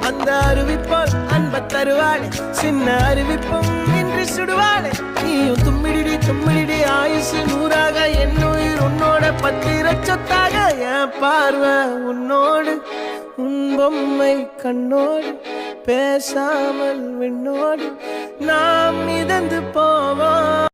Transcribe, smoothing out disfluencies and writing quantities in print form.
அந்த அறிவிப்போல் அன்ப தருவாளே சின்ன அறிவிப்பும் இன்று சுடுவாளே நீயும் தும்மிடி தும்மிடி ஆயுசு நூறாக என் உயிர் உன்னோட பத்திர சொத்தாக என் பார்வை உன்னோடு உன் பொம்மை கண்ணோடு பேசாமல் விண்ணோடு நாம் மிதந்து போவோம்